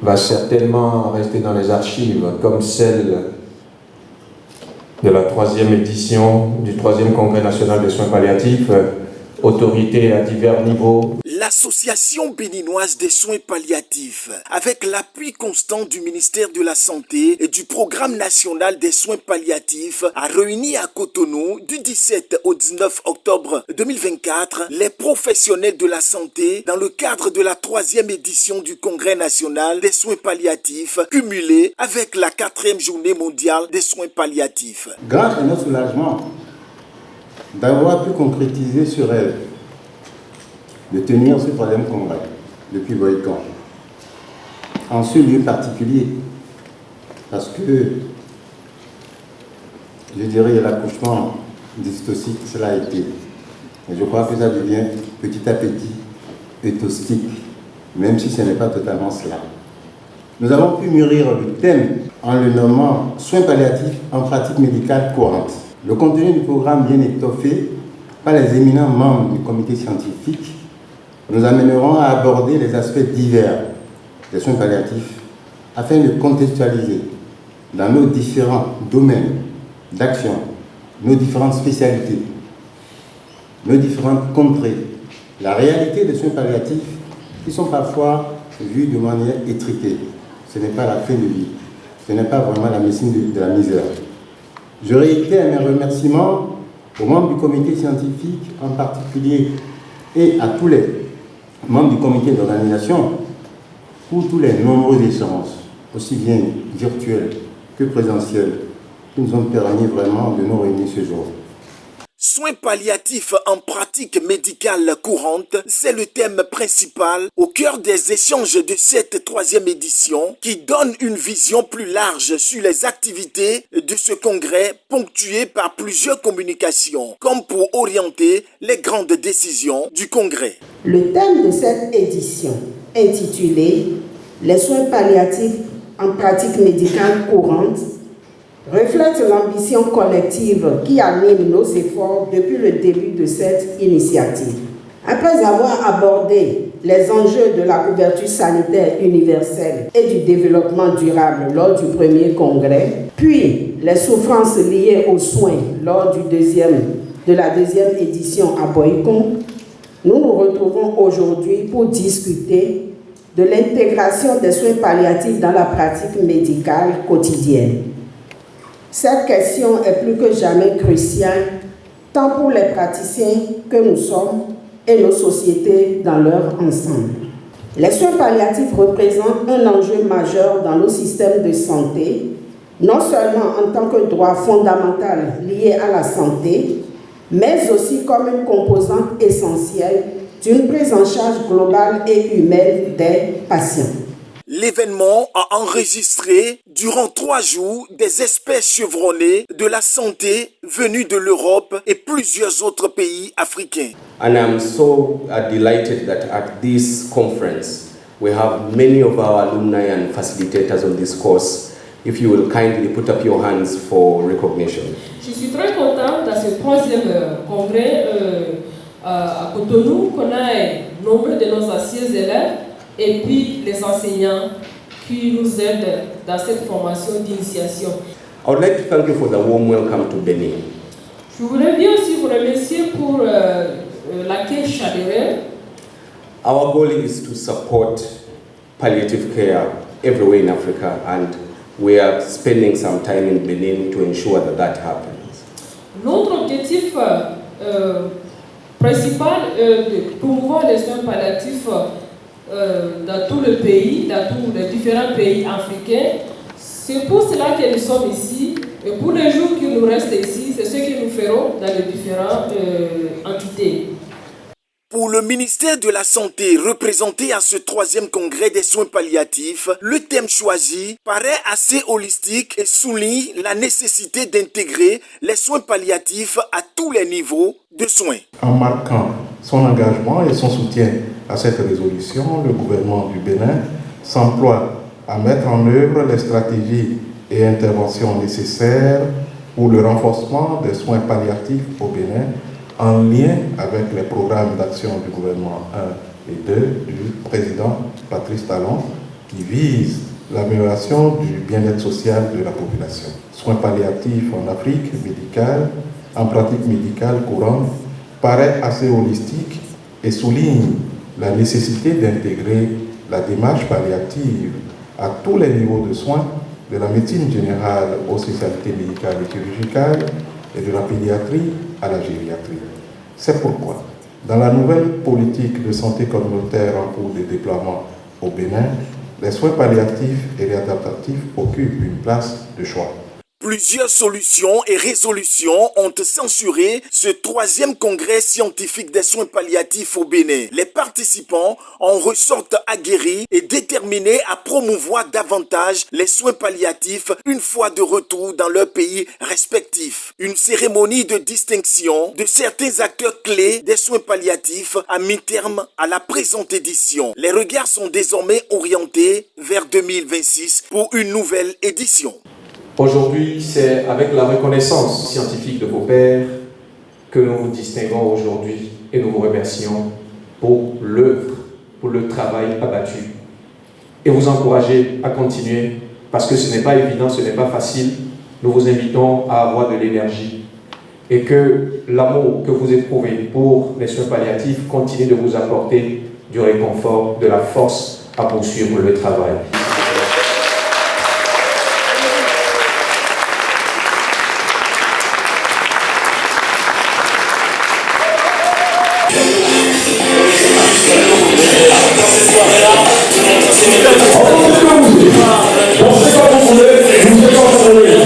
va certainement rester dans les archives comme celle de la 3e édition du 3e Congrès national des soins palliatifs, autorités à divers niveaux. L'Association béninoise des soins palliatifs, avec l'appui constant du ministère de la Santé et du Programme national des soins palliatifs, a réuni à Cotonou du 17 au 19 octobre 2024 les professionnels de la santé dans le cadre de la 3e édition du Congrès national des soins palliatifs, cumulé avec la 4e journée mondiale des soins palliatifs. Grâce à notre soulagement d'avoir pu concrétiser ce rêve de tenir ce 3e congrès depuis Boycon, en ce lieu particulier, parce que, je dirais, l'accouchement dystocique, cela a été. Et je crois que ça devient petit à petit éthostique, même si ce n'est pas totalement cela. Nous avons pu mûrir le thème en le nommant « Soins palliatifs en pratique médicale courante ». Le contenu du programme bien étoffé par les éminents membres du comité scientifique nous amèneront à aborder les aspects divers des soins palliatifs afin de contextualiser dans nos différents domaines d'action, nos différentes spécialités, nos différentes contrées, la réalité des soins palliatifs qui sont parfois vus de manière étriquée. Ce n'est pas la fin de vie, ce n'est pas vraiment la médecine de la misère. Je réitère mes remerciements aux membres du comité scientifique en particulier et à tous les membres du comité d'organisation pour tous les nombreux échanges, aussi bien virtuels que présentiels, qui nous ont permis vraiment de nous réunir ce jour. Soins palliatifs en pratique médicale courante, c'est le thème principal au cœur des échanges de cette 3e édition qui donne une vision plus large sur les activités de ce congrès ponctué par plusieurs communications, comme pour orienter les grandes décisions du congrès. Le thème de cette édition, intitulé « Les soins palliatifs en pratique médicale courante », reflète l'ambition collective qui anime nos efforts depuis le début de cette initiative. Après avoir abordé les enjeux de la couverture sanitaire universelle et du développement durable lors du premier congrès, puis les souffrances liées aux soins lors de la 2e édition à Boycon, nous nous retrouvons aujourd'hui pour discuter de l'intégration des soins palliatifs dans la pratique médicale quotidienne. Cette question est plus que jamais cruciale, tant pour les praticiens que nous sommes et nos sociétés dans leur ensemble. Les soins palliatifs représentent un enjeu majeur dans nos systèmes de santé, non seulement en tant que droit fondamental lié à la santé, mais aussi comme une composante essentielle d'une prise en charge globale et humaine des patients. L'événement a enregistré durant 3 jours des experts chevronnés de la santé venus de l'Europe et plusieurs autres pays africains. And I'm so delighted that at this conference we have many of our alumni and facilitators on this course. If you will kindly put up your hands for recognition. Je suis très content dans ce 3e congrès à Cotonou qu'on a nombre de nos anciens élèves et puis les enseignants qui nous aident dans cette formation d'initiation. I would like to thank you for the warm welcome to Benin. Je voudrais bien aussi vous remercier pour l'accueil chaleureux. Our goal is to support palliative care everywhere in Africa, and we are spending some time in Benin to ensure that that happens. Notre objectif principal est de promouvoir les soins palliatifs dans tout le pays, dans tous les différents pays africains. C'est pour cela que nous sommes ici. Et pour les jours qui nous restent ici, c'est ce que nous ferons dans les différentes entités. Pour le ministère de la Santé représenté à ce 3e congrès des soins palliatifs, le thème choisi paraît assez holistique et souligne la nécessité d'intégrer les soins palliatifs à tous les niveaux de soins. En marquant son engagement et son soutien à cette résolution, le gouvernement du Bénin s'emploie à mettre en œuvre les stratégies et interventions nécessaires pour le renforcement des soins palliatifs au Bénin en lien avec les programmes d'action du gouvernement 1 et 2 du président Patrice Talon qui vise l'amélioration du bien-être social de la population. Soins palliatifs en Afrique médicale, en pratique médicale courante, paraît assez holistique et souligne la nécessité d'intégrer la démarche palliative à tous les niveaux de soins, de la médecine générale aux spécialités médicales et chirurgicales et de la pédiatrie à la gériatrie. C'est pourquoi, dans la nouvelle politique de santé communautaire en cours de déploiement au Bénin, les soins palliatifs et réadaptatifs occupent une place de choix. Plusieurs solutions et résolutions ont censuré ce 3e congrès scientifique des soins palliatifs au Bénin. Les participants en ressortent aguerris et déterminés à promouvoir davantage les soins palliatifs une fois de retour dans leur pays respectif. Une cérémonie de distinction de certains acteurs clés des soins palliatifs a mis terme à la présente édition. Les regards sont désormais orientés vers 2026 pour une nouvelle édition. Aujourd'hui, c'est avec la reconnaissance scientifique de vos pairs que nous vous distinguons aujourd'hui et nous vous remercions pour l'œuvre, pour le travail abattu. Et vous encourager à continuer parce que ce n'est pas évident, ce n'est pas facile. Nous vous invitons à avoir de l'énergie et que l'amour que vous éprouvez pour les soins palliatifs continue de vous apporter du réconfort, de la force à poursuivre le travail. Dans ces soirées-là, c'est